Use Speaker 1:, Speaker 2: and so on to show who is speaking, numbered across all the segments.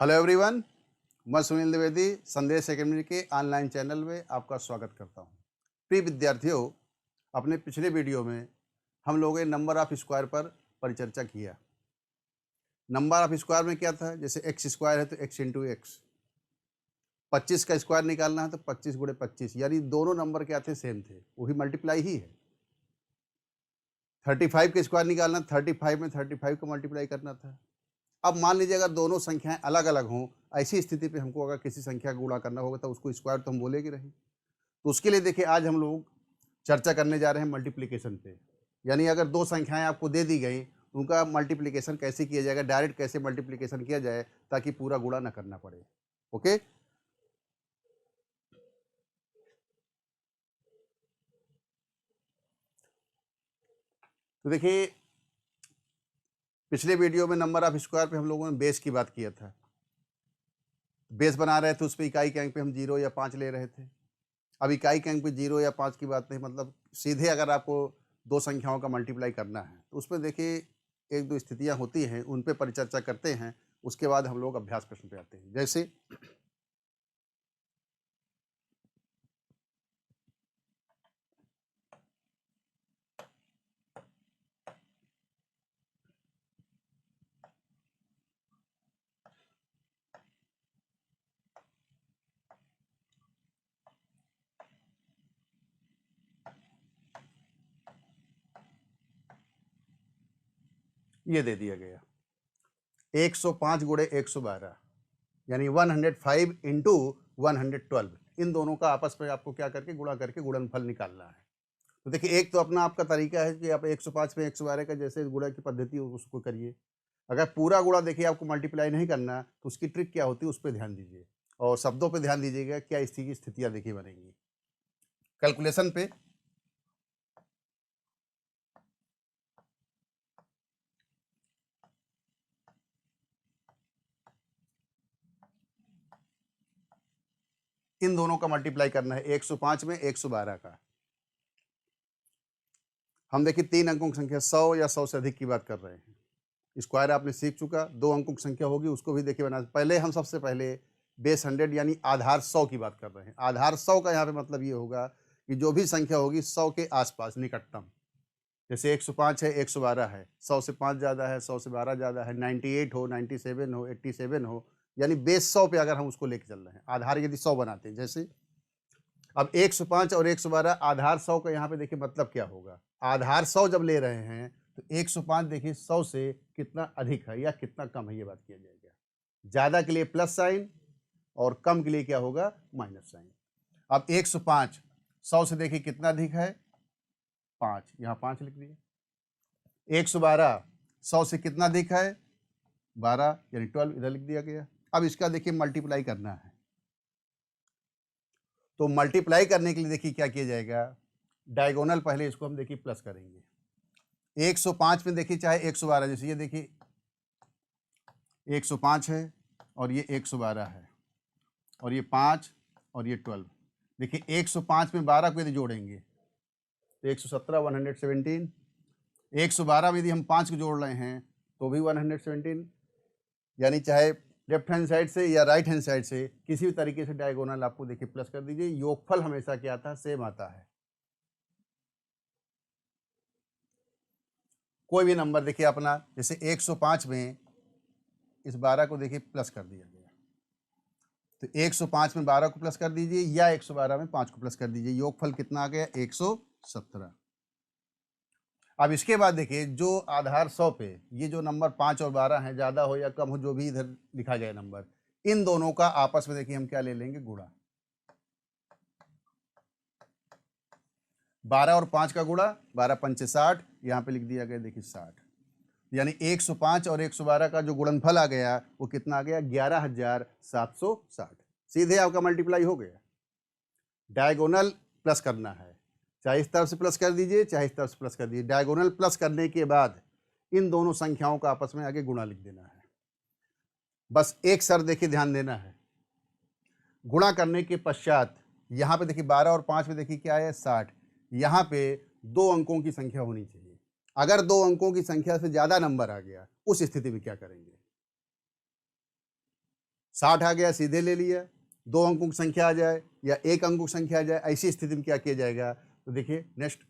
Speaker 1: Hello everyone, मैं सुनील द्विवेदी संदेश academy के ऑनलाइन चैनल में आपका स्वागत करता हूं। प्रिय विद्यार्थियों, अपने पिछले वीडियो में हम लोगों ने नंबर ऑफ स्क्वायर पर परिचर्चा किया। नंबर ऑफ स्क्वायर में क्या था? जैसे एक्स स्क्वायर है तो एक्स इंटू एक्स, 25 का स्क्वायर निकालना है तो 25 गुणे 25, यानी दोनों नंबर क्या थे? सेम थे, वही मल्टीप्लाई ही है। 35 का स्क्वायर निकालना, 35 में 35 को मल्टीप्लाई करना था। अब मान लीजिए अगर दोनों संख्याएं अलग अलग हों, ऐसी स्थिति पे हमको अगर किसी संख्या का गुणा करना होगा तो उसको स्क्वायर तो हम बोलेंगे नहीं। तो उसके लिए देखिए आज हम लोग चर्चा करने जा रहे हैं मल्टीप्लिकेशन पे। यानी अगर दो संख्याएं आपको दे दी गई, उनका मल्टीप्लिकेशन कैसे किया जाएगा, डायरेक्ट कैसे मल्टीप्लिकेशन किया जाए ताकि पूरा गुणा ना करना पड़े। ओके, तो देखिए पिछले वीडियो में नंबर ऑफ स्क्वायर पे हम लोगों ने बेस की बात किया था। बेस बना रहे थे, उस पर इकाई के अंक पे हम 0 या 5 ले रहे थे। अब इकाई के अंक पे 0 या 5 की बात नहीं, मतलब सीधे अगर आपको दो संख्याओं का मल्टीप्लाई करना है तो उसमें देखिए एक दो स्थितियां होती हैं, उन पे परिचर्चा करते हैं। उसके बाद हम लोग अभ्यास प्रश्न पे आते हैं। जैसे ये दे दिया गया 105 गुणे 112, यानी 105 इंटू 112, इन दोनों का आपस में आपको क्या करके गुणा करके गुणनफल निकालना है। तो देखिए एक तो अपना आपका तरीका है कि आप 105 में 112 का जैसे गुणा की पद्धति हो उसको करिए। अगर पूरा गुणा देखिए आपको मल्टीप्लाई नहीं करना तो उसकी ट्रिक क्या होती है उस पर ध्यान दीजिए, और शब्दों पे ध्यान दीजिएगा क्या इसकी स्थितियां देखिए बनेंगी कैलकुलेशन पे। इन दोनों का मल्टीप्लाई करना है 105 में 112 का। हम देखिए 3 अंकों की संख्या 100 या 100 से अधिक की बात कर रहे हैं। स्क्वायर आपने सीख चुका, 2 अंकों की संख्या होगी उसको भी देखिए बना। पहले हम सबसे पहले बेस 100 यानी आधार 100 की बात कर रहे हैं। आधार 100 का यहाँ पे मतलब ये होगा कि जो भी संख्या होगी 100 के आसपास निकटतम। जैसे 105 है, 112 है, 100 से 5 ज़्यादा है, 100 से 12 ज़्यादा है, 98 हो, 97 हो, 87 हो, यानी बेस 100 पे अगर हम उसको लेके चल रहे हैं, आधार यदि 100 बनाते हैं। जैसे अब 105 और 112 आधार 100 का यहाँ पे देखिए मतलब क्या होगा। आधार 100 जब ले रहे हैं तो 105 देखिए 100 से कितना अधिक है या कितना कम है, ये बात किया जाएगा। ज़्यादा के लिए प्लस साइन और कम के लिए क्या होगा? Minus sign. अब 105 100 से देखिए कितना अधिक है? 5, यहाँ 5 लिख दिए। 112 100 से कितना अधिक है? 12, यानी 12 इधर लिख दिया गया। अब इसका देखिए मल्टीप्लाई करना है, तो मल्टीप्लाई करने के लिए देखिए क्या किया जाएगा, डायगोनल पहले इसको हम देखिए प्लस करेंगे। 105 में देखिए चाहे 112, जैसे ये देखिए 105 है और ये 112 है और ये 5 और ये 12। देखिए 105 में 12 को यदि जोड़ेंगे तो 117, 117। 112 में यदि हम 5 को जोड़ रहे हैं तो भी 117, यानी चाहे लेफ्ट हैंड साइड से या राइट हैंड साइड से किसी भी तरीके से डायगोनल आपको देखिए प्लस कर दीजिए। योगफल हमेशा क्या आता है? सेम आता है। कोई भी नंबर देखिए अपना, जैसे 105 में इस 12 को देखिए प्लस कर दिया गया, तो 105 में 12 को प्लस कर दीजिए या 112 में 5 को प्लस कर दीजिए। योगफल कितना आ गया? 117। अब इसके बाद देखिए जो आधार 100 पे ये जो नंबर 5 और 12 हैं, ज़्यादा हो या कम हो, जो भी इधर लिखा जाए नंबर, इन दोनों का आपस में देखिए हम क्या ले लेंगे? गुणा। 12 और 5 का गुणा, 12 पंचे 60, यहाँ पे लिख दिया गया देखिए 60, यानी 105 और 112 का जो गुणनफल आ गया वो कितना आ गया? 11,760। सीधे आपका मल्टीप्लाई हो गया। डायगोनल प्लस करना है, चाहे इस तरफ से प्लस कर दीजिए चाहे इस तरफ से प्लस कर दीजिए। डायगोनल प्लस करने के बाद इन दोनों संख्याओं का आपस में आगे गुणा लिख देना है। बस एक शर्त देखिए ध्यान देना है, गुणा करने के पश्चात यहाँ पे देखिए 12 और 5 में देखिए क्या है? 60। यहाँ पे 2 अंकों की संख्या होनी चाहिए। अगर 2 अंकों की संख्या से ज़्यादा नंबर आ गया, उस स्थिति में क्या करेंगे? 60 आ गया, सीधे ले लिया। 2 अंकों की संख्या आ जाए या 1 अंकों की संख्या आ जाए, ऐसी स्थिति में क्या किया जाएगा? तो देखिए नेक्स्ट,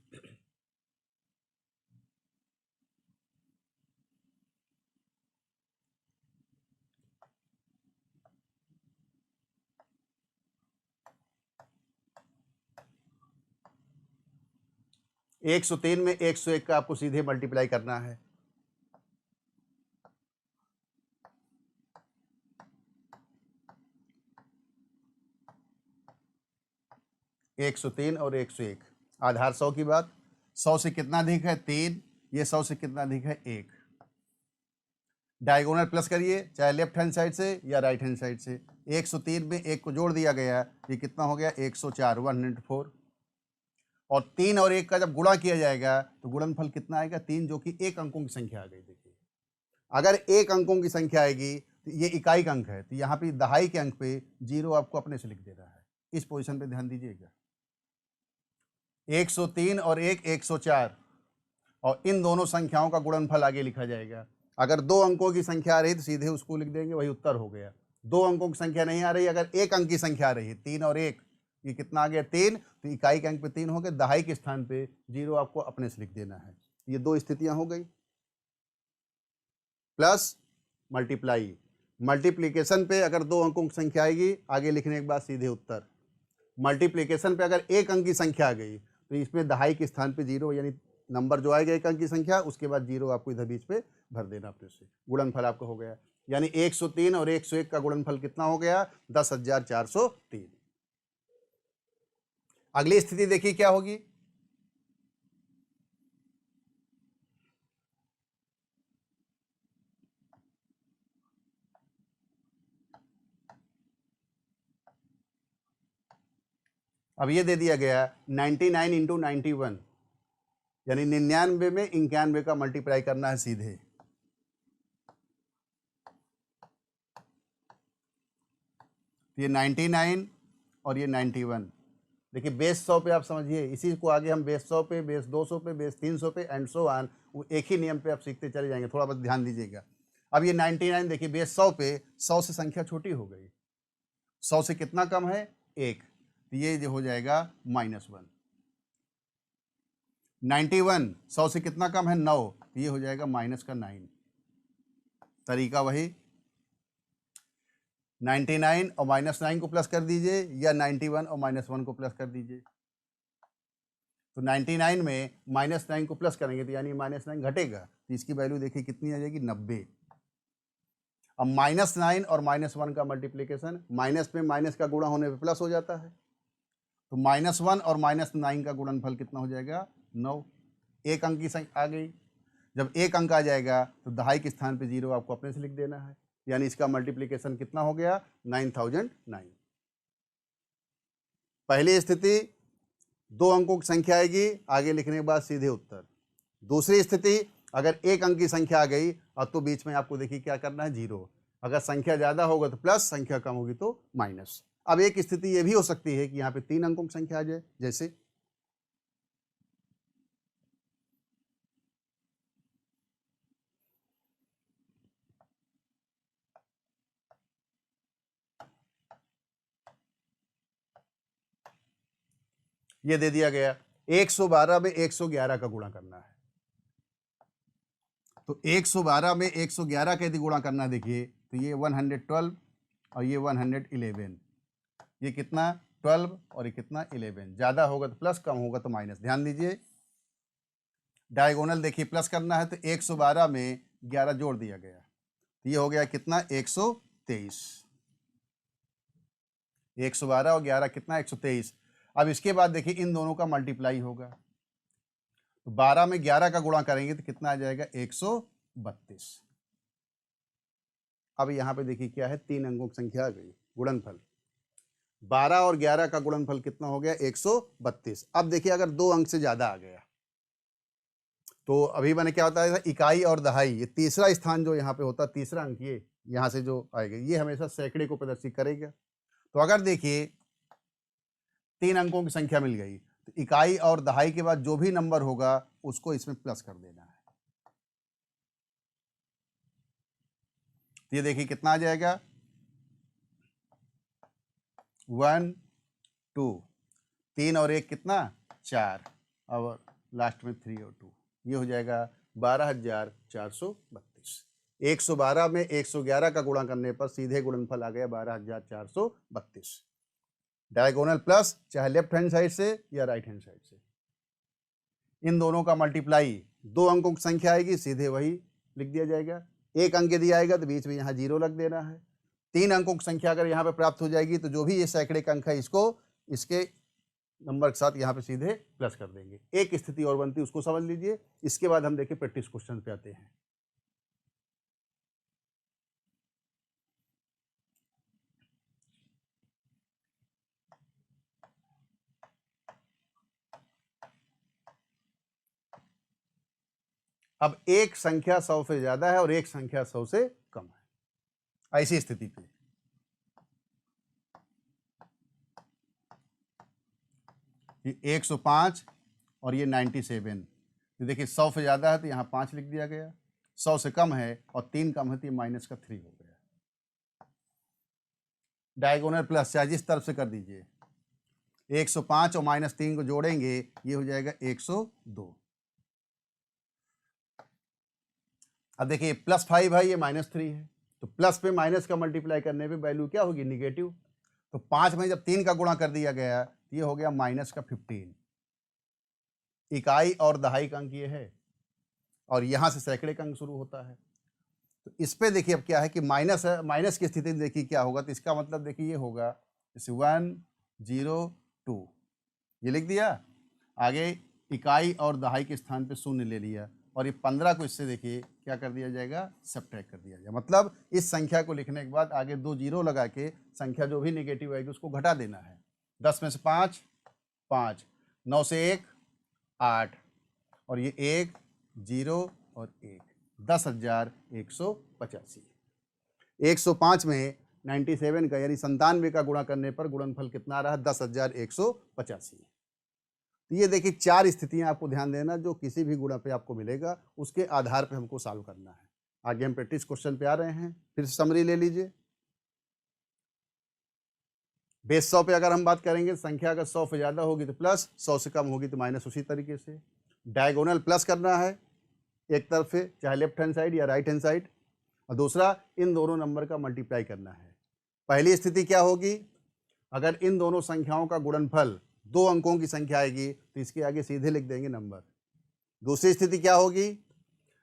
Speaker 1: एक 103 में 101 का आपको सीधे मल्टीप्लाई करना है। 103 और 101, आधार 100 की बात। 100 से कितना अधिक है? 3। ये 100 से कितना अधिक है? 1। डायगोनल प्लस करिए, चाहे लेफ्ट हैंड साइड से या राइट हैंड साइड से। 103 में 1 को जोड़ दिया गया, ये कितना हो गया? 104, 104। और 3 और 1 का जब गुणा किया जाएगा तो गुणनफल कितना आएगा? 3, जो कि 1 अंकों की संख्या आ गई। देखिए अगर 1 अंकों की संख्या आएगी तो ये इकाई का अंक है, तो यहाँ पे दहाई के अंक पे 0 आपको अपने से लिख दे रहा है। इस पोजीशन पे ध्यान दीजिएगा। 103 और 1 104, और इन दोनों संख्याओं का गुणनफल आगे लिखा जाएगा। अगर 2 अंकों की संख्या आ रही तो सीधे उसको लिख देंगे, वही उत्तर हो गया। 2 अंकों की संख्या नहीं आ रही, अगर 1 अंक की संख्या आ रही है, 3 और 1, ये कितना आ गया? 3। तो इकाई के अंक पे 3 हो गए, दहाई के स्थान पे 0 आपको अपने से लिख देना है। ये 2 स्थितियां हो गई। प्लस मल्टीप्लाई, मल्टीप्लीकेशन पे अगर 2 अंकों की संख्या आएगी, आगे लिखने के बाद सीधे उत्तर। मल्टीप्लीकेशन पे अगर 1 अंक की संख्या आ गई तो इसमें दहाई के स्थान पे 0, यानी नंबर जो आएगा 1 अंक की संख्या, उसके बाद 0 आपको इधर बीच पे भर देना अपने से। गुणनफल आपका हो गया, यानी 103 और 101 का गुणनफल कितना हो गया? 10,403। अगली स्थिति देखिए क्या होगी। अब ये दे दिया गया 99 इंटू 91, यानी 99 में 91 का मल्टीप्लाई करना है सीधे। ये 99 और ये 91। देखिए बेस 100 पे आप समझिए, इसी को आगे हम बेस 100 पे, बेस 200 पे, बेस 300 पे एंड सो ऑन, वो एक ही नियम पे आप सीखते चले जाएंगे। थोड़ा बस ध्यान दीजिएगा। अब ये 99 देखिए बेस 100 पे, 100 से संख्या छोटी हो गई, 100 से कितना कम है? 1, तो ये जो हो जाएगा -1। 91 100 से कितना कम है? 9, तो ये हो जाएगा -9। तरीका वही, 99 और -9 को प्लस कर दीजिए, या 91 और -1 को प्लस कर दीजिए। तो 99 में -9 को प्लस करेंगे तो यानी -9 घटेगा, तो इसकी वैल्यू देखिए कितनी आ जाएगी? 90। अब -9 और -1 का मल्टीप्लिकेशन, माइनस में माइनस का गुणा होने पे प्लस हो जाता है, तो -1 और -9 का गुणनफल कितना हो जाएगा? 9। 1 अंक की संख्या आ गई, जब 1 अंक आ जाएगा तो दहाई के स्थान पे 0 आपको अपने से लिख देना है, यानी इसका मल्टीप्लिकेशन कितना हो गया? 9009। पहली स्थिति 2 अंकों की संख्या आएगी, आगे लिखने के बाद सीधे उत्तर। दूसरी स्थिति अगर 1 अंक की संख्या आ गई, अब तो बीच में आपको देखिए क्या करना है? 0। अगर संख्या ज़्यादा होगा तो प्लस, संख्या कम होगी तो माइनस। अब एक स्थिति ये भी हो सकती है कि यहाँ पे 3 अंकों की संख्या आ जाए, जैसे ये दे दिया गया 112 में 111 का गुणा करना है। तो 112 में 111 का यदि गुणा करना है, देखिए तो ये 112 और ये 111, ये कितना? 12 और ये कितना? 11। ज़्यादा होगा तो प्लस, कम होगा तो माइनस। ध्यान दीजिए, डायगोनल देखिए प्लस करना है तो 112 में 11 जोड़ दिया गया, तो ये हो गया कितना? 123। 112 और 11 कितना? 123। अब इसके बाद देखिए इन दोनों का मल्टीप्लाई होगा, तो 12 में 11 का गुणा करेंगे तो कितना आ जाएगा? 132। अब यहाँ पे देखिए क्या है? 3 अंकों की संख्या आ गई, गुणनफल 12 और 11 का गुणनफल कितना हो गया? 132। अब देखिए अगर 2 अंक से ज़्यादा आ गया तो अभी मैंने क्या होता है? इकाई और दहाई, ये तीसरा स्थान जो यहाँ पे होता है, तीसरा अंक, ये यहाँ से जो आएगा ये हमेशा सैकड़े को प्रदर्शित करेगा। तो अगर देखिए 3 अंकों की संख्या मिल गई तो इकाई और दहाई के बाद जो भी नंबर होगा उसको इसमें प्लस कर देना है। तो ये देखिए कितना आ जाएगा? 1 2, 3 और 1 कितना 4, और लास्ट में 3 और 2, ये हो जाएगा 12,432। 112 में 111 का गुणा करने पर सीधे गुणनफल आ गया 12,432। डायगोनल प्लस चाहे लेफ्ट हैंड साइड से या राइट हैंड साइड से, इन दोनों का मल्टीप्लाई 2 अंकों की संख्या आएगी, सीधे वही लिख दिया जाएगा। 1 अंक यदि आएगा तो बीच में यहाँ 0 लग देना है। 3 अंकों की संख्या अगर यहाँ पे प्राप्त हो जाएगी तो जो भी ये सैकड़े का अंक है इसको इसके नंबर के साथ यहाँ पे सीधे प्लस कर देंगे। एक स्थिति और बनती है, उसको समझ लीजिए। इसके बाद हम देखिए प्रैक्टिस क्वेश्चन पे आते हैं। अब एक संख्या 100 से ज्यादा है और एक संख्या 100 से कम है। ऐसी स्थिति पे ये 105 और ये 97, तो देखिए 100 से ज्यादा है तो यहाँ 5 लिख दिया गया, 100 से कम है और 3 कम है तो ये माइनस का 3 हो गया। डायगोनल प्लस चाहे जिस तरफ से कर दीजिए, 105 और -3 को जोड़ेंगे ये हो जाएगा 102। अब देखिए +5 है, ये -3 है, तो प्लस पे माइनस का मल्टीप्लाई करने पे वैल्यू क्या होगी निगेटिव। तो 5 में जब 3 का गुणा कर दिया गया तो ये हो गया -15। इकाई और दहाई का अंक ये है और यहां से सैकड़े का अंक शुरू होता है। तो इस पे देखिए अब क्या है कि माइनस है, माइनस की स्थिति में देखिए क्या होगा, तो इसका मतलब देखिए ये होगा जैसे 1 0 2, ये लिख दिया। आगे इकाई और दहाई के स्थान पे 0 ले लिया और ये 15 को इससे देखिए क्या कर दिया जाएगा, सब्ट्रैक्ट कर दिया जाएगा। मतलब इस संख्या को लिखने के बाद आगे 2 जीरो लगा के संख्या जो भी निगेटिव आएगी उसको घटा देना है। 10 में से 5 5, 9 से 1 8, और ये 1 0 और 1, 10,185। 105 में 97 का यानी 97 का गुणा करने पर गुणनफल कितना आ रहा है 10,185। तो ये देखिए 4 स्थितियां आपको ध्यान देना, जो किसी भी गुणा पे आपको मिलेगा उसके आधार पे हमको सॉल्व करना है। आगे हम प्रैक्टिस क्वेश्चन पे आ रहे हैं, फिर समरी ले लीजिए। बेस 100 पे अगर हम बात करेंगे, संख्या अगर 100 से ज्यादा होगी तो प्लस, 100 से कम होगी तो माइनस। उसी तरीके से डायगोनल प्लस करना है एक तरफ से, चाहे लेफ्ट हैंड साइड या राइट हैंड साइड, और दूसरा इन दोनों नंबर का मल्टीप्लाई करना है। पहली स्थिति क्या होगी, अगर इन दोनों संख्याओं का गुणनफल 2 अंकों की संख्या आएगी तो इसके आगे सीधे लिख देंगे नंबर। दूसरी स्थिति क्या होगी,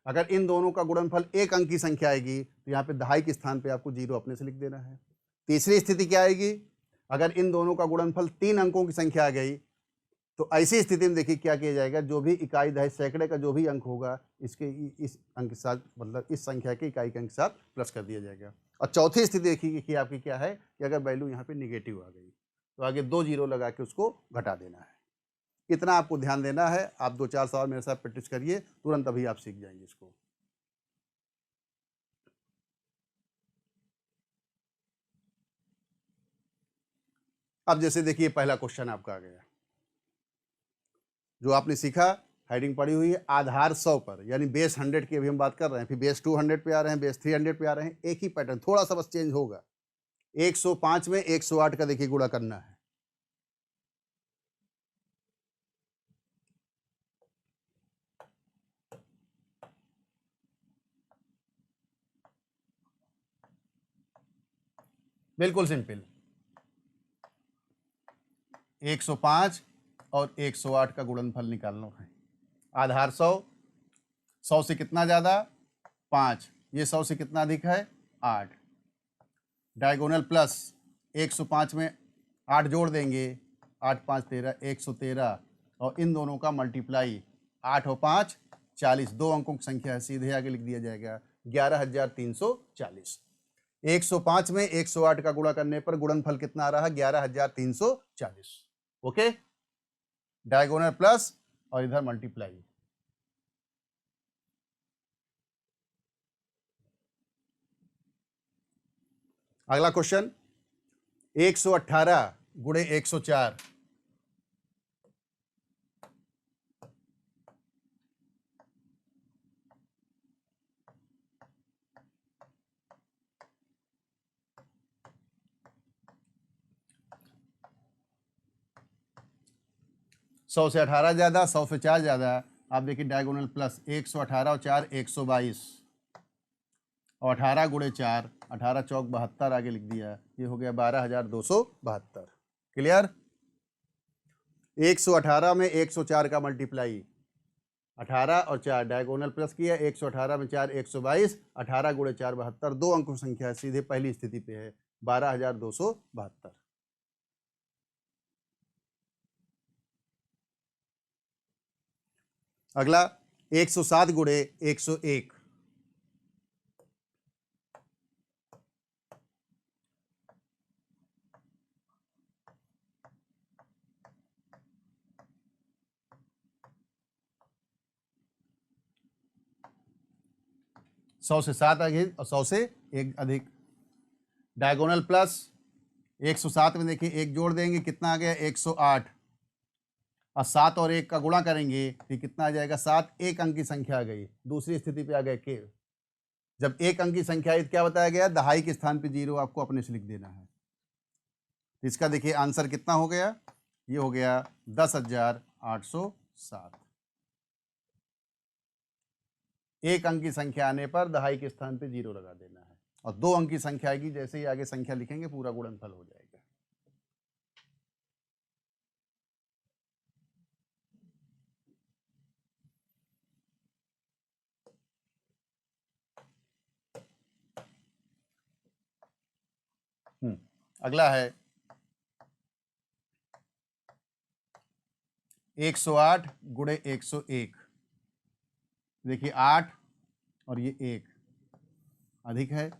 Speaker 1: अगर इन दोनों का गुणनफल 1 अंक की संख्या आएगी तो यहाँ पे दहाई के स्थान पे आपको 0 अपने से लिख देना है। तीसरी स्थिति क्या आएगी, अगर इन दोनों का गुणनफल 3 अंकों की संख्या आ गई तो ऐसी स्थिति में देखिए क्या किया जाएगा, जो भी इकाई दहाई सैकड़े का जो भी अंक होगा इसके इस अंक के साथ, मतलब इस संख्या के इकाई के अंक के साथ प्लस कर दिया जाएगा। और चौथी स्थिति देखिए कि आपकी क्या है कि अगर वैल्यू यहाँ पे निगेटिव आ गई तो आगे 2 जीरो लगा के उसको घटा देना है। इतना आपको ध्यान देना है। आप 2-4 सवाल मेरे साथ प्रैक्टिस करिए, तुरंत अभी आप सीख जाएंगे इसको। अब जैसे देखिए पहला क्वेश्चन आपका आ गया, जो आपने सीखा हेडिंग पड़ी हुई है आधार 100 पर, यानी बेस 100 की अभी हम बात कर रहे हैं, फिर बेस 200 पे आ रहे हैं, बेस 300 पे आ रहे हैं। एक ही पैटर्न, थोड़ा सा बस चेंज होगा। 105 में 108 का देखिए गुणा करना है। बिल्कुल सिंपल, 105 और 108 का गुणनफल निकालना है। आधार 100, 100 से कितना ज़्यादा 5, ये 100 से कितना अधिक है 8। डायगोनल प्लस 105 में 8 जोड़ देंगे, 8 5 13, 113, और इन दोनों का मल्टीप्लाई 8 और 5 40, 2 अंकों की संख्या है, सीधे आगे लिख दिया जाएगा 11,340। 105 में 108 का गुणा करने पर गुणनफल कितना आ रहा है 11,340। ओके, डायगोनल प्लस और इधर मल्टीप्लाई। अगला क्वेश्चन 118 गुणे 104। 100 से 18 ज़्यादा, 100 से 4 ज़्यादा। आप देखिए डायगोनल प्लस 118 और 4 122 और 18 गुणे 4 18 चौक 72 आगे लिख दिया, ये हो गया 12,272। क्लियर। 118 में 104 का मल्टीप्लाई, 18 और 4 डायगोनल प्लस किया, 118 में 4 122, 18 गुणे 4 72, दो अंकों की संख्या है, सीधे पहली स्थिति पे है 12,272। अगला 107 गुणे 101, सौ से 7 अधिक और 100 से 1 अधिक। डायगोनल प्लस 107 में देखिए एक जोड़ देंगे, कितना आ गया 108, और 7 और 1 का गुणा करेंगे तो कितना आ जाएगा 7, एक अंक की संख्या आ गई, दूसरी स्थिति पे आ गए के। जब एक अंक की संख्या आई तो क्या बताया गया, दहाई के स्थान पे 0 आपको अपने से लिख देना है। तो इसका देखिए आंसर कितना हो गया, ये हो गया 10,807। एक अंक की संख्या आने पर दहाई के स्थान पे 0 लगा देना है, और दो अंक की संख्या आएगी, जैसे ही आगे संख्या लिखेंगे पूरा गुणनफल हो जाएगा। अगला है 108 गुणे 101। देखिए 8 और ये 1 अधिक है,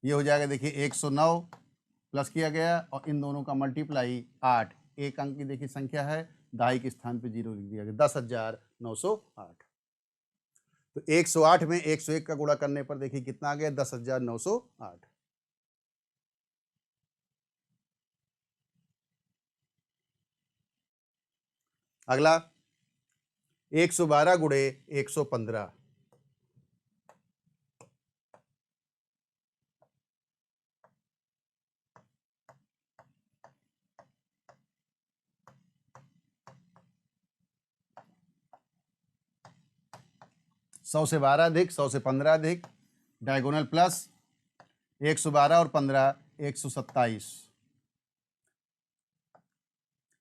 Speaker 1: ये हो जाएगा देखिए 109 प्लस किया गया और इन दोनों का मल्टीप्लाई 8, एक अंक की देखिए संख्या है, दहाई के स्थान पे 0 लिख दिया गया, 10,908। तो 108 में 101 का गुणा करने पर देखिए कितना आ गया 10,908। अगला 112 गुणे 115। सौ से 12 अधिक, 100 से 15 अधिक। डायगोनल प्लस 112 और 15 127,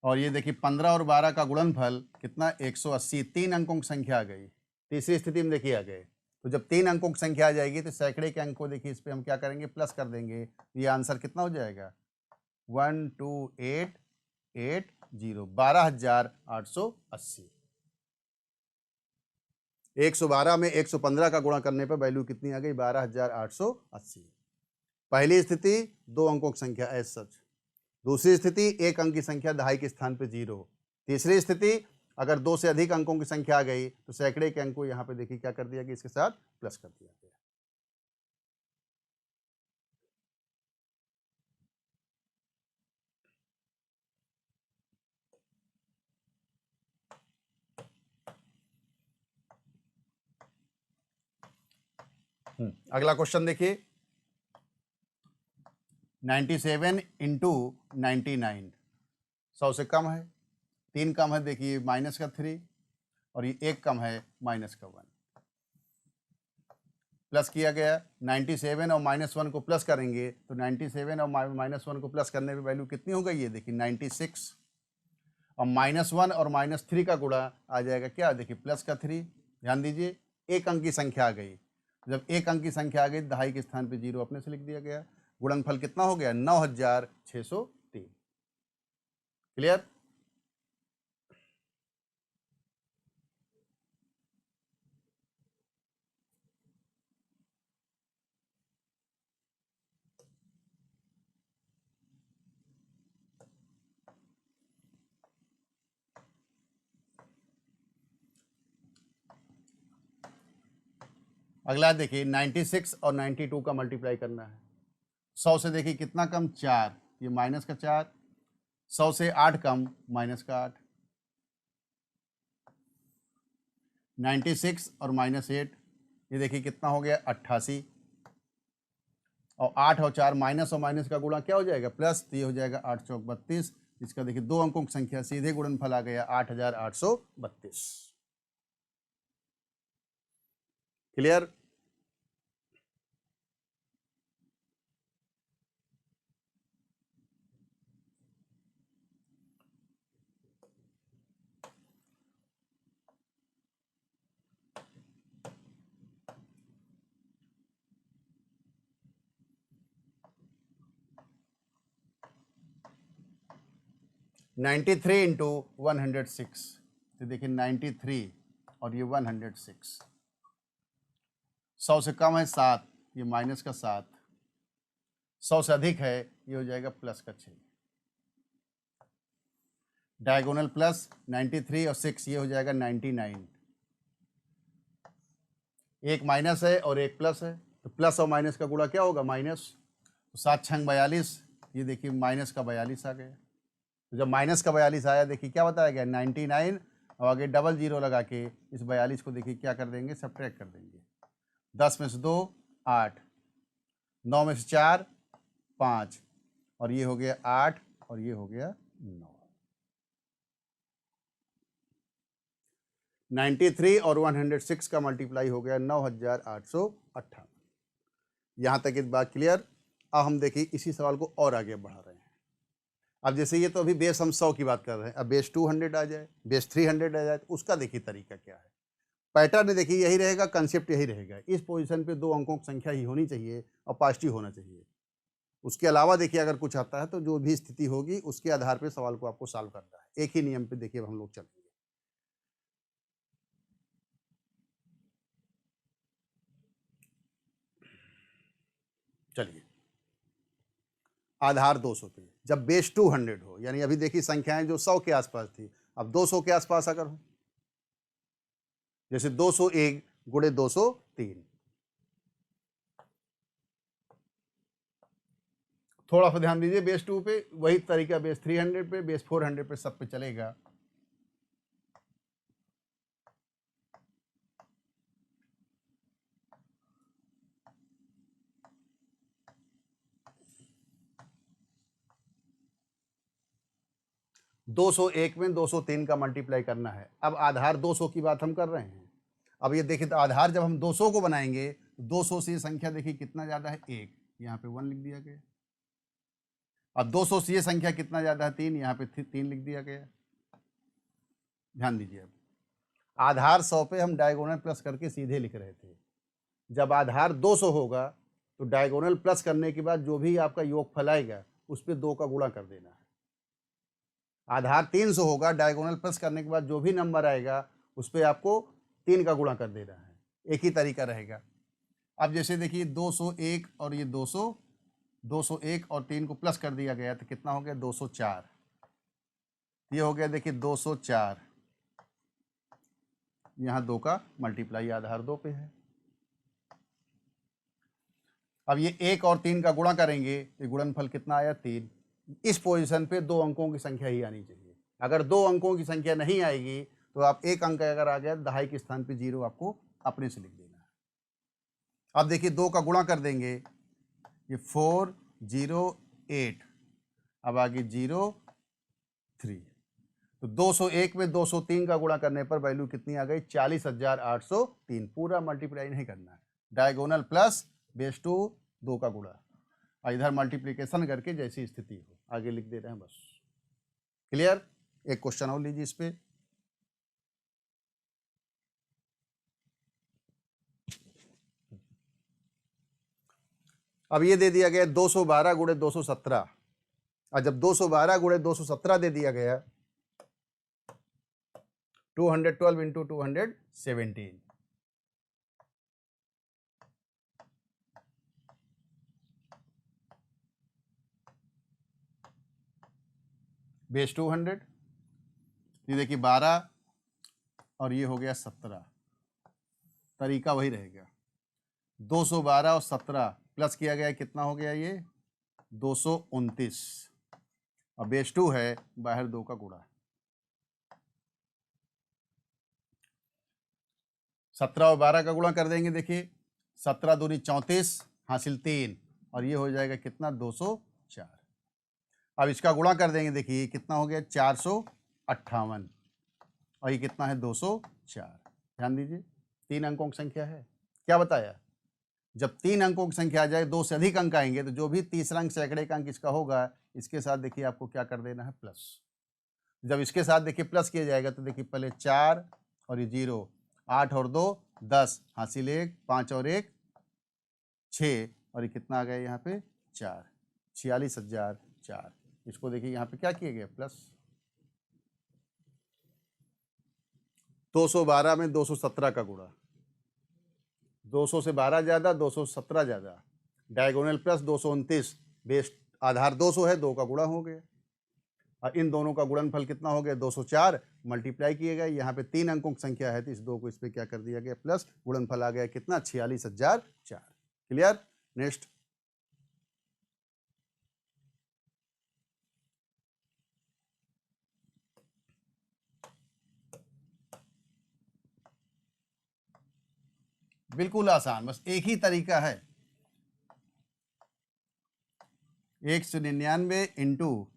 Speaker 1: और ये देखिए 15 और 12 का गुणनफल कितना 180, तीन अंकों की संख्या आ गई। तीसरी स्थिति में देखिए आ गए, तो जब तीन अंकों की संख्या आ जाएगी तो सैकड़े के अंक को देखिए इस पे हम क्या करेंगे, प्लस कर देंगे, तो ये आंसर कितना हो जाएगा 12880, 12,880। 112 में 115 का गुणा करने पर वैल्यू कितनी आ गई 12,880। पहली स्थिति दो अंकों की संख्या एज सच, दूसरी स्थिति एक अंक की संख्या दहाई के स्थान पे 0, तीसरी स्थिति अगर दो से अधिक अंकों की संख्या आ गई तो सैकड़े के अंक को यहाँ पे देखिए क्या कर दिया गया, इसके साथ प्लस कर दिया गया। अगला क्वेश्चन देखिए 97 इंटू 99, 100 से कम है, 3 कम है देखिए माइनस का 3, और ये 1 कम है माइनस का 1, प्लस किया गया 97 और -1 को प्लस करेंगे तो 97 और -1 को प्लस करने पे वैल्यू कितनी हो गई, ये देखिए 96, और -1 और -3 का गुणा आ जाएगा क्या, देखिए प्लस का 3। ध्यान दीजिए एक अंक की संख्या आ गई, जब एक अंक की संख्या आ गई दहाई के स्थान पे 0 अपने से लिख दिया गया, गुणनफल कितना हो गया 9,603। क्लियर। अगला देखिए 96 और 92 का मल्टीप्लाई करना है। 100 से देखिए कितना कम 4, ये माइनस का 4, 100 से 8 कम माइनस का 8, 96 और -8, ये देखिए कितना हो गया 88, और 8 और 4 माइनस और माइनस का गुणा क्या हो जाएगा प्लस, तो ये हो जाएगा 8 चौक 32, इसका देखिए 2 अंकों की संख्या, सीधे गुणनफल आ गया 8832। क्लियर? नाइन्टी थ्री इंटू 106, तो देखिए 93 और ये 106, 100 से कम है 7, ये माइनस का 7, 100 से अधिक है ये हो जाएगा प्लस का 6। डायगोनल प्लस 93 और 6 ये हो जाएगा 99। एक माइनस है और एक प्लस है, तो प्लस और माइनस का गुणा क्या होगा? माइनस। तो 7 छंग 42, ये देखिए माइनस का 42 आ गया। तो जब माइनस का 42 आया, देखिए क्या बताया गया? 99 और आगे डबल जीरो लगा के इस 42 को देखिए क्या कर देंगे? सब्ट्रैक्ट कर देंगे। 10 में से 2 8, 9 में से 4 5, और ये हो गया 8 और ये हो गया 9। 93 और 106 का मल्टीप्लाई हो गया 9858। यहाँ तक इस बात क्लियर। अब हम देखिए इसी सवाल को और आगे बढ़ा रहे हैं। अब जैसे ये तो अभी बेस हम 100 की बात कर रहे हैं, अब बेस 200 आ जाए, बेस 300 आ जाए, तो उसका देखिए तरीका क्या है। पैटर्न देखिए यही रहेगा, कंसेप्ट यही रहेगा। इस पोजीशन पे 2 अंकों की संख्या ही होनी चाहिए और पॉजिटिव होना चाहिए। उसके अलावा देखिए अगर कुछ आता है तो जो भी स्थिति होगी उसके आधार पर सवाल को आपको सॉल्व करना है। एक ही नियम पे देखिए हम लोग चलेंगे। चलिए, आधार 200 पे जब बेस 200 हो, यानी अभी देखिए संख्याएं जो 100 के आसपास थी, अब 200 के आसपास अगर हो, जैसे 201 गुणे 203, थोड़ा सा ध्यान दीजिए बेस 2 पे, वही तरीका बेस 300 पे, बेस 400 पे, सब पे चलेगा। दो 201 में 203 का मल्टीप्लाई करना है। अब आधार 200 की बात हम कर रहे हैं। अब ये देखिए तो आधार जब हम 200 को बनाएंगे, 200 से ये संख्या देखिए कितना ज्यादा है? 1, यहाँ पे 1 लिख दिया गया। अब 200 से ये संख्या कितना ज्यादा है? 3, यहाँ पे 3 लिख दिया गया। ध्यान दीजिए, अब आधार 100 पे हम डायगोनल प्लस करके सीधे लिख रहे थे। जब आधार 200 होगा तो डायगोनल प्लस करने के बाद जो भी आपका योगफल आएगा उस पर 2 का गुणा कर देना है। आधार 300 होगा, डायगोनल प्लस करने के बाद जो भी नंबर आएगा उस पर आपको 3 का गुणा कर देना है। एक ही तरीका रहेगा। अब जैसे देखिए 201 और ये 200, 201 और 3 को प्लस कर दिया गया तो कितना हो गया? 204। ये हो गया देखिए 204, यहाँ 2 का मल्टीप्लाई आधार 2 पे है। अब ये 1 और 3 का गुणा करेंगे तो गुणनफल कितना आया? 3। इस पोजीशन पे 2 अंकों की संख्या ही आनी चाहिए। अगर 2 अंकों की संख्या नहीं आएगी तो आप एक अंक अगर आ गया, दहाई के स्थान पे 0 आपको अपने से लिख देना है। अब देखिए 2 का गुणा कर देंगे, ये 408, अब आगे 03, तो 201 में 203 का गुणा करने पर वैल्यू कितनी आ गई? 40,803। पूरा मल्टीप्लाई नहीं करना है, डायगोनल प्लस बेस 2 का गुणा, इधर मल्टीप्लीकेशन करके जैसी स्थिति हो आगे लिख दे रहे हैं बस। क्लियर? एक क्वेश्चन और लीजिए इस पे। अब ये दे दिया गया 212 गुणे 217, और जब 212 गुणे 217 दे दिया गया, 212 इंटू 217, बेस 200, ये देखिए 12 और ये हो गया 17, तरीका वही रहेगा। 212 और 17 प्लस किया गया, कितना हो गया? ये 229, और बेस 2 है, बाहर 2 का गुणा। 17 और 12 का गुणा कर देंगे, देखिए 17 दूनी 34, हासिल 3, और ये हो जाएगा कितना? 204। अब इसका गुणा कर देंगे, देखिए कितना हो गया 458 और ये कितना है 204। ध्यान दीजिए 3 अंकों की संख्या है। क्या बताया, जब 3 अंकों की संख्या आ जाए, 2 से अधिक अंक आएंगे तो जो भी तीसरा अंक सैकड़े का अंक इसका होगा, इसके साथ देखिए आपको क्या कर देना है प्लस। जब इसके साथ देखिए प्लस किया जाएगा तो देखिए पहले 4 और ये 0, 8 और 2 10, हासिल 1, 5 और 1 6 और ये कितना आ गया यहाँ पे 4, 46,004। इसको देखिए यहाँ पे क्या किया गया प्लस। 212 में 217 का गुणा, 200 से 12 ज़्यादा, 217 ज़्यादा, डायगोनल प्लस 229, बेस आधार 200 है, 2 का गुणा हो गया और इन दोनों का गुणनफल कितना हो गया 204, मल्टीप्लाई किए गए। यहाँ पे 3 अंकों की संख्या है तो इस 2 को इस पे क्या कर दिया गया प्लस, गुणनफल आ गया कितना 46,004। क्लियर। नेक्स्ट, बिल्कुल आसान, बस एक ही तरीका है, 199 इंटू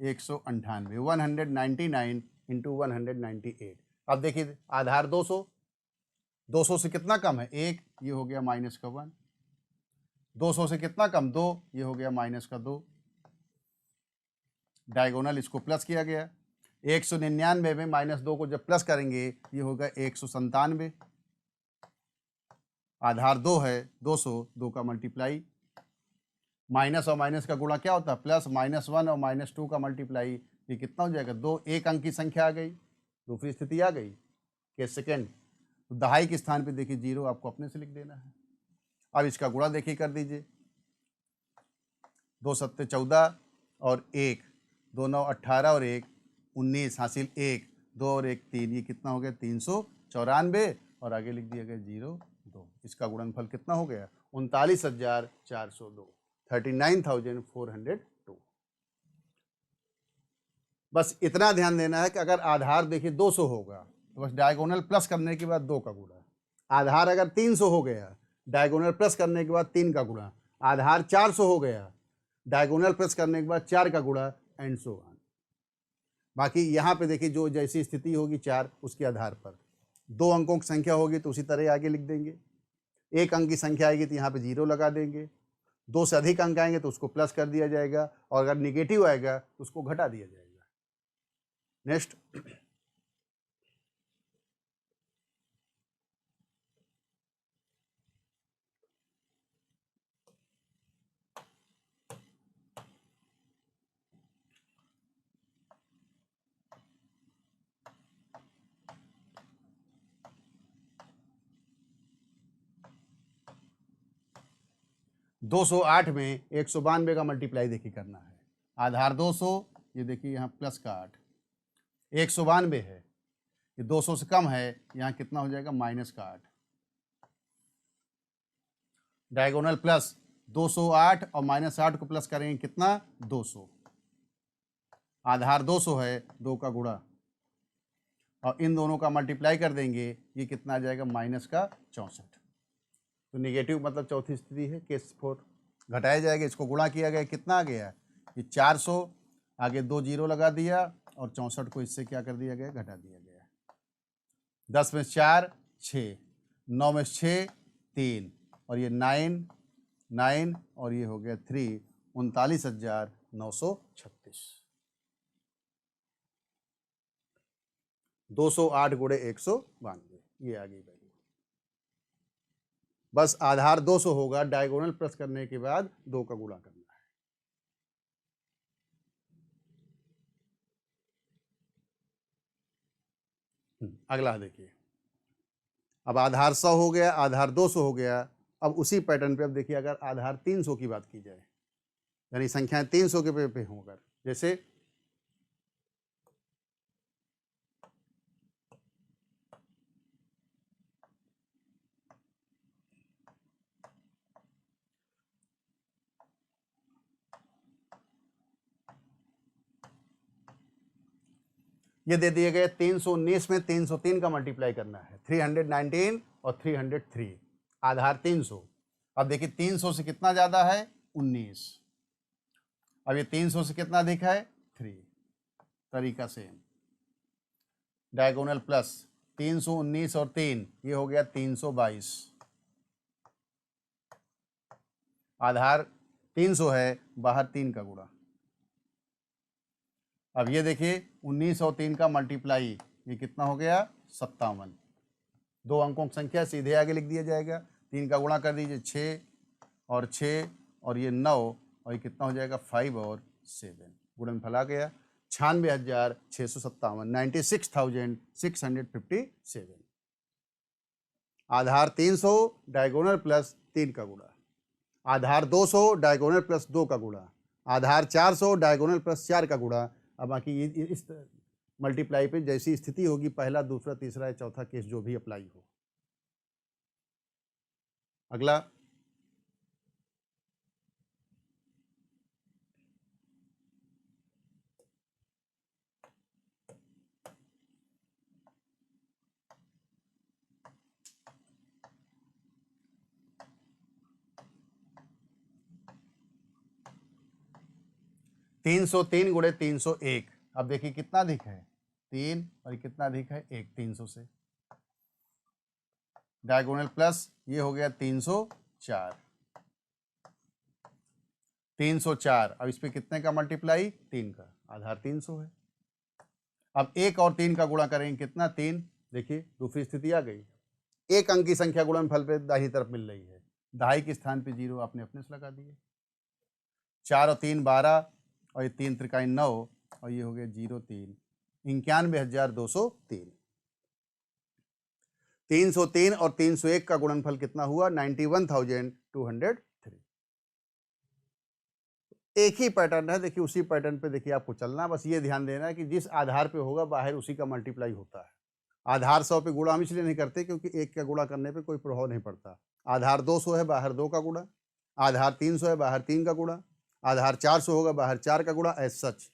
Speaker 1: 198, 199 इंटू 198। अब देखिए आधार 200, 200 से कितना कम है 1, ये हो गया माइनस का 1, 200 से कितना कम 2, ये हो गया माइनस का 2, डायगोनल इसको प्लस किया गया। 199 में -2 को जब प्लस करेंगे ये होगा 197, आधार 2 है 200, 2 का मल्टीप्लाई, माइनस और माइनस का गुणा क्या होता है प्लस, -1 और -2 का मल्टीप्लाई, ये कितना हो जाएगा 2, एक अंक की संख्या आ गई, दूसरी स्थिति आ गई के सेकेंड, तो दहाई के स्थान पे देखिए 0 आपको अपने से लिख देना है। अब इसका गुणा देखिए कर दीजिए, 2 सत्ते 14 और 1, 2 9 18 और 1 19, हासिल 1, 2 और 1 3, ये कितना हो गया 394 और आगे लिख दिया गया 0 2। इसका गुणनफल कितना हो गया 39,402, 39,402। बस इतना ध्यान देना है कि अगर आधार देखिए 200 होगा तो बस डायगोनल प्लस करने के बाद 2 का गुणा, आधार अगर 300 हो गया डायगोनल प्लस करने के बाद 3 का गुणा, आधार 400 हो गया डायगोनल प्लस करने के बाद 4 का गुणा, एंड सो ऑन। बाकी यहाँ पे देखिए जो जैसी स्थिति होगी 4, उसके आधार पर 2 अंकों की संख्या होगी तो उसी तरह आगे लिख देंगे, 1 अंक की संख्या आएगी तो यहाँ पे 0 लगा देंगे, 2 से अधिक अंक आएंगे तो उसको प्लस कर दिया जाएगा और अगर निगेटिव आएगा तो उसको घटा दिया जाएगा। नेक्स्ट, दो 208 में 192 का मल्टीप्लाई देखिए करना है, आधार 200, ये देखिए यहाँ प्लस का 8, 192 है, ये 200 से कम है, यहाँ कितना हो जाएगा माइनस का 8, डायगोनल प्लस 208 और -8 को प्लस करेंगे कितना 200, आधार 200 है, 2 का गुणा और इन दोनों का मल्टीप्लाई कर देंगे, ये कितना आ जाएगा माइनस का 64। तो निगेटिव मतलब चौथी स्थिति है केस 4, घटाया जाएगा, इसको गुणा किया गया कितना आ गया ये 400, आगे 2 0 लगा दिया और 64 को इससे क्या कर दिया गया घटा दिया गया, 10 में 4 6, 9 में 6 3 और ये 9 9 और ये हो गया 3, 39,936। 208 गुणे 192, ये आ गई वैल्यू। बस आधार 200 होगा, डायगोनल प्लस करने के बाद 2 का गुणा करना है। अगला देखिए, अब आधार 100 हो गया, आधार 200 हो गया, अब उसी पैटर्न पे अब देखिए अगर आधार 300 की बात की जाए, यानी संख्याएं 300 के पे होकर, जैसे ये दे दिए गए 319 में 303 का मल्टीप्लाई करना है, 319 और 303, आधार 300। अब देखिए 300 से कितना ज़्यादा है 19, अब ये 300 से कितना अधिक है 3, तरीका सेम, डायगोनल प्लस 319 और 3 ये हो गया 322, आधार 300 है, बाहर 3 का गुणा। अब ये देखिए 19 और 3 का मल्टीप्लाई, ये कितना हो गया 57, दो अंकों की संख्या सीधे आगे लिख दिया जाएगा, 3 का गुणा कर दीजिए 6 और 6 और ये 9 और ये कितना हो जाएगा 5 और 7, गुणनफल आ गया 96,657, 96,657। आधार 300 डायगोनल प्लस 3 का गुणा, आधार 200 डायगोनल प्लस 2 का गुणा, आधार 400 डायगोनल प्लस 4 का गुणा। अब बाकी इस मल्टीप्लाई पे जैसी स्थिति होगी, पहला दूसरा तीसरा या चौथा केस जो भी अप्लाई हो। अगला 303 गुणे 301, अब देखिए कितना अधिक है 3 और कितना अधिक है 1, 300 से डायगोनल प्लस ये हो गया 304, 304। अब इस पे कितने का मल्टीप्लाई 3 का, आधार 300 है। अब 1 और 3 का गुणा करेंगे कितना 3, देखिए दूसरी स्थिति आ गई, एक अंक की संख्या गुणनफल पे दाहिनी तरफ मिल रही है, दहाई के स्थान पे 0 आपने अपने से लगा दिए, 4 और 3 12 और ये 3 त्रिकाई 9 और ये हो गया 0 3, 91,203। 303 और 301 का गुणनफल कितना हुआ 91,203। एक ही पैटर्न है, देखिए उसी पैटर्न पे देखिए आपको चलना, बस ये ध्यान देना है कि जिस आधार पे होगा बाहर उसी का मल्टीप्लाई होता है। आधार 100 पे गुणा हम इसलिए नहीं करते क्योंकि 1 का गुणा करने पे कोई प्रभाव नहीं पड़ता। आधार 200 है, बाहर 2 का गुणा, आधार 300 है, बाहर 3 का गुणा, आधार 400 होगा, बाहर 4 का गुणा, एज सच।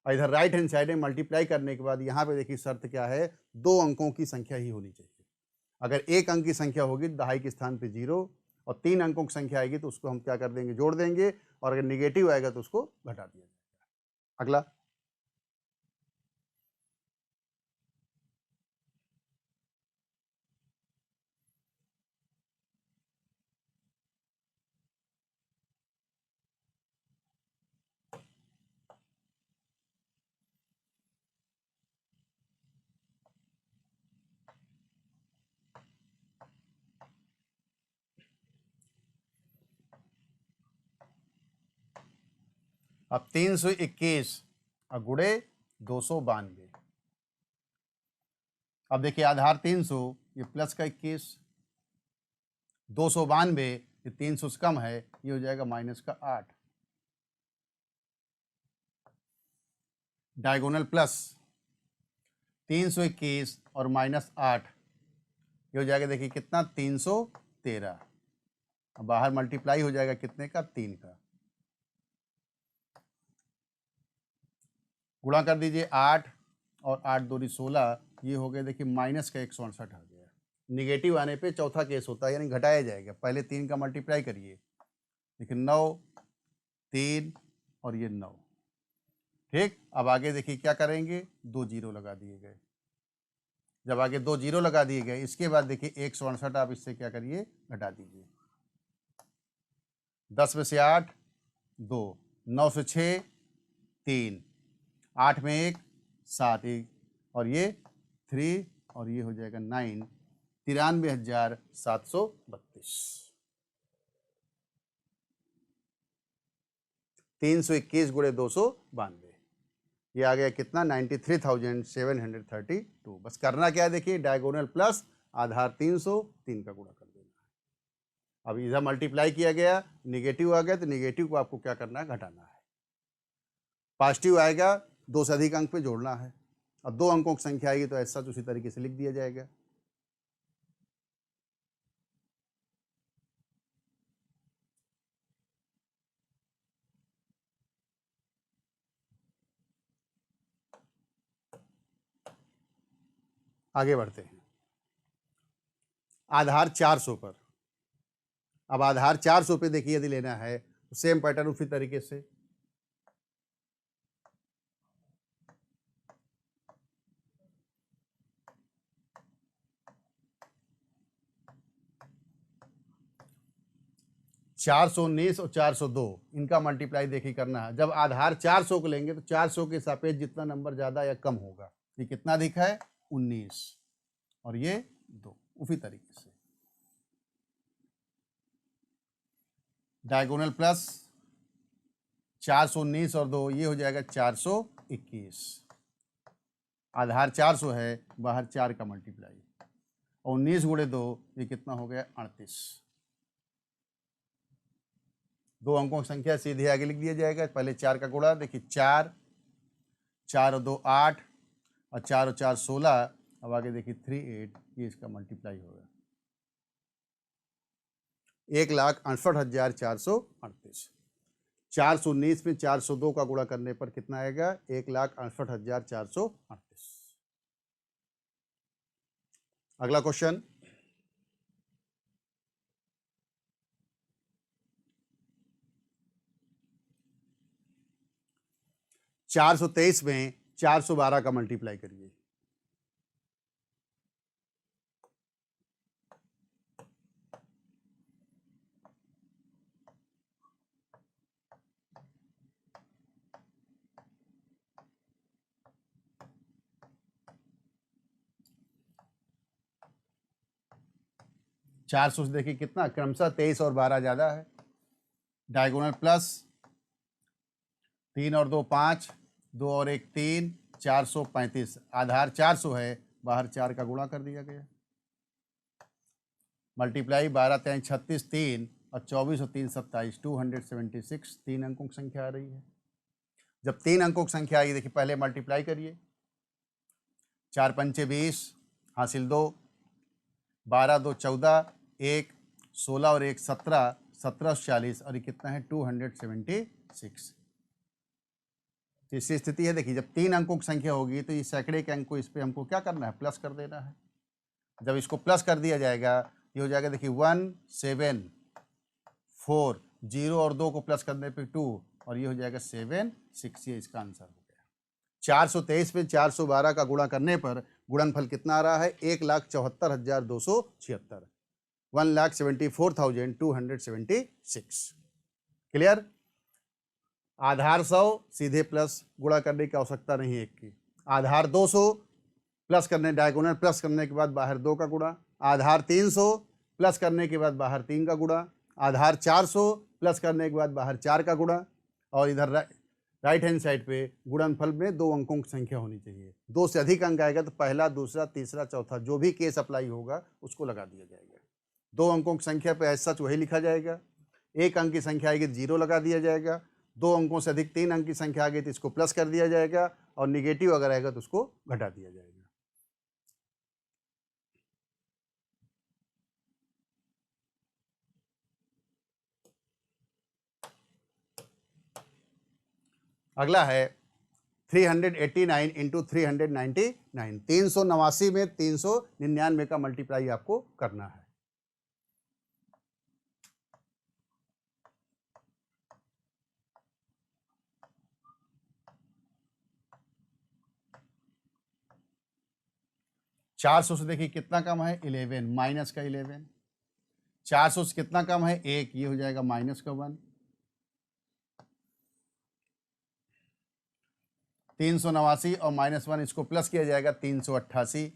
Speaker 1: और इधर राइट हैंड साइड में मल्टीप्लाई करने के बाद यहाँ पे देखिए शर्त क्या है, 2 अंकों की संख्या ही होनी चाहिए। अगर 1 अंक की संख्या होगी दहाई के स्थान पे 0 और 3 अंकों की संख्या आएगी तो उसको हम क्या कर देंगे, जोड़ देंगे, और अगर निगेटिव आएगा तो उसको घटा दिया जाएगा। अगला अब 321 गुणे 292, अब देखिए आधार 300 ये प्लस का 21, 292 ये 300 से कम है, ये हो जाएगा माइनस का 8, डायगोनल प्लस 321 और माइनस 8 ये हो जाएगा देखिए कितना 313, अब बाहर मल्टीप्लाई हो जाएगा कितने का 3 का, गुणा कर दीजिए 8 और 8 दूनी 16, ये हो गया देखिए माइनस का 168 आ गया। निगेटिव आने पे चौथा केस होता है यानी घटाया जाएगा, पहले 3 का मल्टीप्लाई करिए, देखिए 9 3 और ये 9, ठीक। अब आगे देखिए क्या करेंगे, 2 जीरो लगा दिए गए, जब आगे 2 जीरो लगा दिए गए इसके बाद देखिए 168 आप इससे क्या करिए घटा दीजिए, 10 में से 8 2, 9 से 6 3, 8 में 1 7 1 और ये 3 और ये हो जाएगा 9, 93,732। 321 गुणे 292, ये आ गया कितना 93,732। बस करना क्या है देखिए, डायगोनल प्लस आधार 300 3 का गुणा कर देना है। अब इधर मल्टीप्लाई किया गया, निगेटिव आ गया तो निगेटिव को आपको क्या करना है घटाना है, पॉजिटिव आएगा 2 से अधिक अंक पे जोड़ना है, अब 2 अंकों की संख्या आएगी तो ऐसा उसी तरीके से लिख दिया जाएगा। आगे बढ़ते हैं आधार 400 पर। अब आधार 400 पे देखिए यदि लेना है तो सेम पैटर्न उसी तरीके से 419 और 402 इनका मल्टीप्लाई देखिए करना है। जब आधार 400 को लेंगे तो 400 के सापेक्ष जितना नंबर ज़्यादा या कम होगा, ये कितना दिखा है 19 और ये 2, उसी तरीके से डायगोनल प्लस 419 और 2 ये हो जाएगा 421। आधार 400 है, बाहर 4 का मल्टीप्लाई और 19 गुणे 2 ये कितना हो गया 38। 2 अंकों की संख्या सीधे आगे लिख दिया जाएगा। पहले 4 का गुणा देखिए 4, 4 और 2 8 और 4 और 4 16। अब आगे देखिए 38 ये इसका मल्टीप्लाई होगा 1,68,438। 419 में 402 का गुणा करने पर कितना आएगा 1,68,438। अगला क्वेश्चन, चार सौ 23 में 412 का मल्टीप्लाई करिए। चार सौ से देखिए कितना क्रमशः 23 और 12 ज़्यादा है। डायगोनल प्लस 3 और 2 5, 2 और 1 3, 435। आधार 400 है, बाहर 4 का गुणा कर दिया गया। मल्टीप्लाई 12 3 36 3 और 24 और 3 27 276। 3 अंकों की संख्या आ रही है। जब 3 अंकों की संख्या आई देखिए पहले मल्टीप्लाई करिए। 4 पंचे 20 हासिल 2, 12 2 14, 1 16 और 1 17, 17 40 और ये कितना है 276। तीसरी स्थिति है देखिए जब 3 अंकों की संख्या होगी तो ये सैकड़े के अंक को इस पे हमको क्या करना है प्लस कर देना है। जब इसको प्लस कर दिया जाएगा ये हो जाएगा देखिए 1 7 4, 0 और 2 को प्लस करने पे 2 और ये हो जाएगा 7 6। ये इसका आंसर हो गया। 423 में 412 का गुणा करने पर गुणनफल कितना आ रहा है 1,74,276, 1,74,276। क्लियर। आधार 100 सीधे प्लस गुणा करने की आवश्यकता नहीं है एक की। आधार 200 प्लस करने डायगोनल प्लस करने के बाद बाहर 2 का गुणा। आधार 300 प्लस करने के बाद बाहर 3 का गुणा। आधार 400 प्लस करने के बाद बाहर 4 का गुणा। और इधर राइट हैंड साइड पे गुणनफल में 2 अंकों की संख्या होनी चाहिए। 2 से अधिक अंक आएगा तो पहला दूसरा तीसरा चौथा जो भी केस अप्लाई होगा उसको लगा दिया जाएगा। 2 अंकों की संख्या पे ऐसा वही लिखा जाएगा। 1 अंक की संख्या आएगी तो 0 लगा दिया जाएगा। 2 अंकों से अधिक 3 अंक की संख्या आ गई तो इसको प्लस कर दिया जाएगा और निगेटिव अगर आएगा तो उसको घटा दिया जाएगा। अगला है 389 इंटू 399। 389 में 399 का मल्टीप्लाई आपको करना है। चार सौ से देखिए कितना कम है 11 माइनस का 11। 400 से कितना कम है 1, ये हो जाएगा माइनस का 1। 389 और -1 इसको प्लस किया जाएगा 388।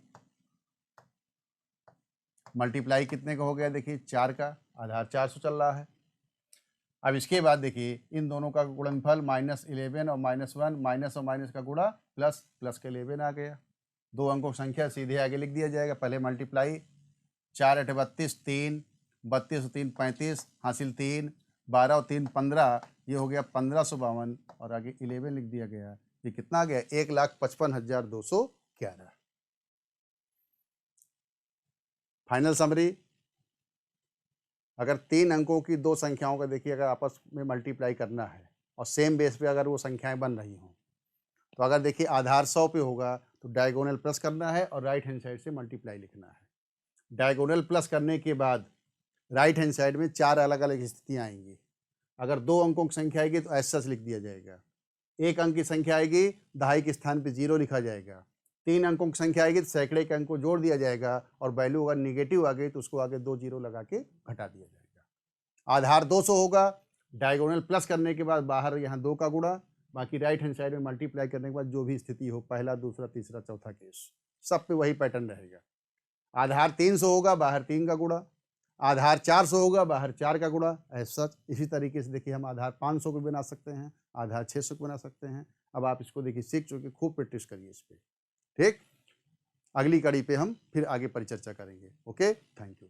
Speaker 1: मल्टीप्लाई कितने का हो गया देखिए 4 का। आधार 400 चल रहा है। अब इसके बाद देखिए इन दोनों का गुणनफल -11 और -1, माइनस और माइनस का गुणा प्लस, प्लस के 11 आ गया। 2 अंकों की संख्या सीधे आगे लिख दिया जाएगा। पहले मल्टीप्लाई 4 8 32 3, 32 और 3 35 हासिल 3, 12 और 3 15, ये हो गया 1552 और आगे 11 लिख दिया गया। ये कितना आ गया 1,55,211। फाइनल समरी, अगर 3 अंकों की 2 संख्याओं का देखिए अगर आपस में मल्टीप्लाई करना है और सेम बेस पे अगर वो संख्याएं बन रही हों तो अगर देखिए आधार 100 पे होगा तो डायगोनल प्लस करना है और राइट हैंड साइड से मल्टीप्लाई लिखना है। डायगोनल प्लस करने के बाद राइट हैंड साइड में 4 अलग अलग स्थितियाँ आएंगी। अगर 2 अंकों की संख्या आएगी तो ऐसा लिख दिया जाएगा। 1 अंक की संख्या आएगी दहाई के स्थान पे 0 लिखा जाएगा। 3 अंकों की संख्या आएगी तो सैकड़े के अंक को जोड़ दिया जाएगा और वैल्यू अगर निगेटिव आ गई तो उसको आगे 2 0 लगा के घटा दिया जाएगा। आधार 200 होगा, डायगोनल प्लस करने के बाद बाहर यहाँ 2 का गुणा, बाकी राइट हैंड साइड में मल्टीप्लाई करने के बाद जो भी स्थिति हो, पहला, दूसरा, तीसरा, चौथा केस, सब पे वही पैटर्न रहेगा। आधार 300 होगा, बाहर 3 का गुणा, आधार 400 होगा, बाहर 4 का गुणा, ऐसा सच। इसी तरीके से देखिए हम आधार 500 को बना सकते हैं, आधार 600 को बना सकते हैं। अब आप इसको देखिए सीख चुके, खूब प्रैक्टिस करिए इस पे, ठीक। अगली कड़ी पे हम फिर आगे परिचर्चा करेंगे। Okay, thank you.